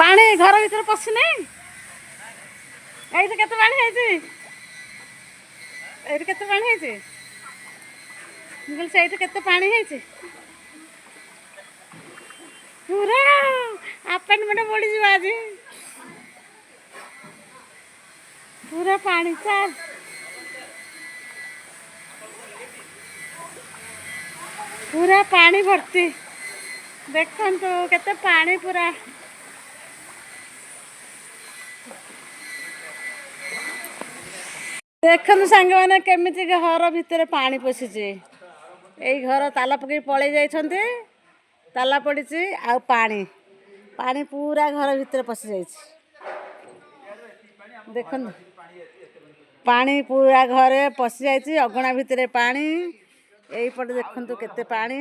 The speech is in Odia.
ପାଣି ଘର ଭିତରେ ପଶିନାହିଁ। ଏଇଠି କେତେ ପାଣି ହେଇଛି? ଏଇଠି କେତେ ପାଣି ହେଇଛି? ମୁଁ କହିଲି ସେଇଠି କେତେ ପାଣି ହେଇଛି? ପୁରା ଆପାର୍ଟମେଣ୍ଟ ବୁଡ଼ିଯିବ ଆଜି। ପୁରା ପାଣି ଚାଲ। ପୁରା ପାଣି ଭର୍ତ୍ତି। ଦେଖନ୍ତୁ କେତେ ପାଣି ପୁରା। ଦେଖନ୍ତୁ ସାଙ୍ଗମାନେ କେମିତି ଘର ଭିତରେ ପାଣି ପଶିଛି। ଏଇ ଘର ତାଲା ପକେଇ ପଳେଇ ଯାଇଛନ୍ତି। ତାଲା ପଡ଼ିଛି ଆଉ ପାଣି ପାଣି ପୁରା ଘର ଭିତରେ ପଶି ଯାଇଛି। ଦେଖନ୍ତୁ ପାଣି ପୁରା ଘରେ ପଶି ଯାଇଛି। ଅଗଣା ଭିତରେ ପାଣି। ଏଇପଟେ ଦେଖନ୍ତୁ କେତେ ପାଣି।